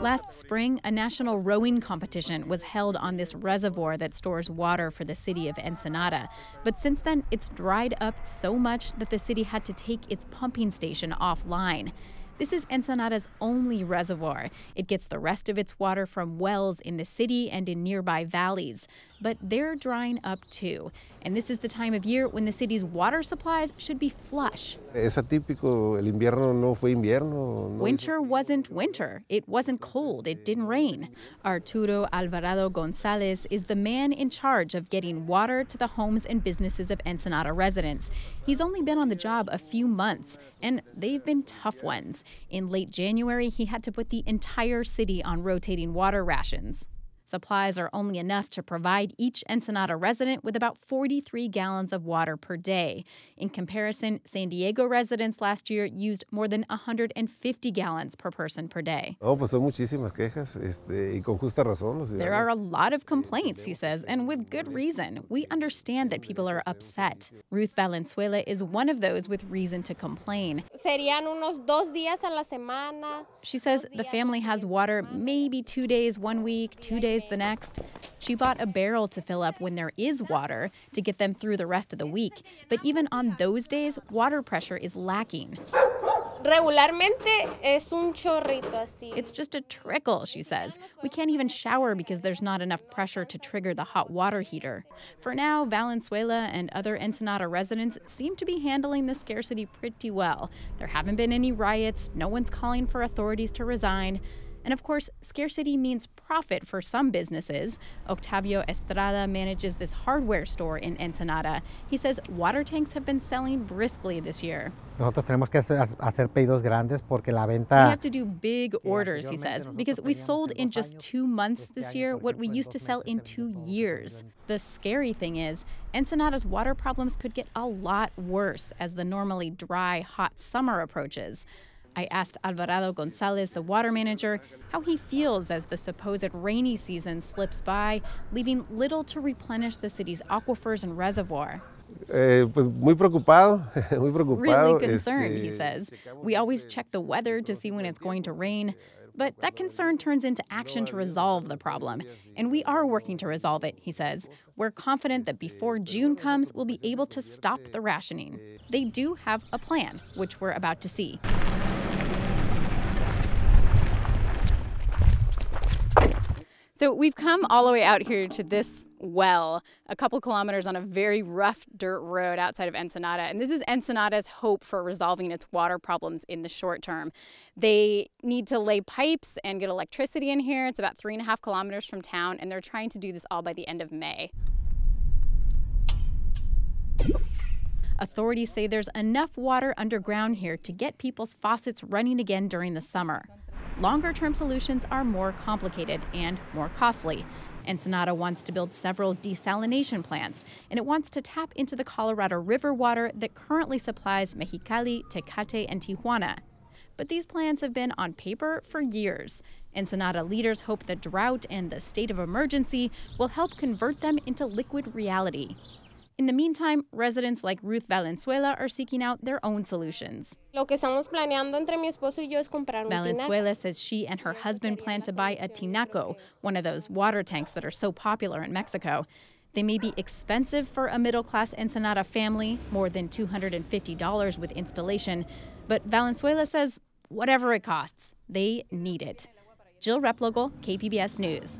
Last spring, a national rowing competition was held on this reservoir that stores water for the city of Ensenada. But since then, it's dried up so much that the city had to take its pumping station offline. This is Ensenada's only reservoir. It gets the rest of its water from wells in the city and in nearby valleys. But they're drying up too. And this is the time of year when the city's water supplies should be flush. Es atípico, el invierno no fue invierno. Winter wasn't winter. It wasn't cold. It didn't rain. Arturo Alvarado Gonzalez is the man in charge of getting water to the homes and businesses of Ensenada residents. He's only been on the job a few months, and they've been tough ones. In late January, he had to put the entire city on rotating water rations. Supplies are only enough to provide each Ensenada resident with about 43 gallons of water per day. In comparison, San Diego residents last year used more than 150 gallons per person per day. Oh, pues son muchísimas quejas, y con justa razón. There are a lot of complaints, he says, and with good reason. We understand that people are upset. Ruth Valenzuela is one of those with reason to complain. Serían unos 2 días a la semana. She says the family has water maybe 2 days one week, 2 days the next. She bought a barrel to fill up when there is water to get them through the rest of the week. But even on those days, water pressure is lacking. Regularmente es un chorrito así. It's just a trickle, she says. We can't even shower because there's not enough pressure to trigger the hot water heater. For now, Valenzuela and other Ensenada residents seem to be handling the scarcity pretty well. There haven't been any riots. No one's calling for authorities to resign. And of course, scarcity means profit for some businesses. Octavio Estrada manages this hardware store in Ensenada. He says water tanks have been selling briskly this year. Nosotros tenemos que hacer pedidos grandes porque la venta. We have to do big orders, he says, because we sold in just 2 months this year what we used to sell in 2 years. The scary thing is, Ensenada's water problems could get a lot worse as the normally dry, hot summer approaches. I asked Alvarado Gonzalez, the water manager, how he feels as the supposed rainy season slips by, leaving little to replenish the city's aquifers and reservoir. Pues muy preocupado, muy preocupado. Really concerned, he says. We always check the weather to see when it's going to rain. But that concern turns into action to resolve the problem. And we are working to resolve it, he says. We're confident that before June comes, we'll be able to stop the rationing. They do have a plan, which we're about to see. So we've come all the way out here to this well, a couple kilometers on a very rough dirt road outside of Ensenada. And this is Ensenada's hope for resolving its water problems in the short term. They need to lay pipes and get electricity in here. It's about 3.5 kilometers from town, and they're trying to do this all by the end of May. Authorities say there's enough water underground here to get people's faucets running again during the summer. Longer-term solutions are more complicated and more costly. Ensenada wants to build several desalination plants, and it wants to tap into the Colorado River water that currently supplies Mexicali, Tecate, and Tijuana. But these plans have been on paper for years. Ensenada leaders hope the drought and the state of emergency will help convert them into liquid reality. In the meantime, residents like Ruth Valenzuela are seeking out their own solutions. Lo que estamos planeando entre mi esposo y yo es comprar un Valenzuela says she and her husband plan to buy a tinaco, one of those water tanks that are so popular in Mexico. They may be expensive for a middle-class Ensenada family, more than $250 with installation, but Valenzuela says whatever it costs, they need it. Jill Replogle, KPBS News.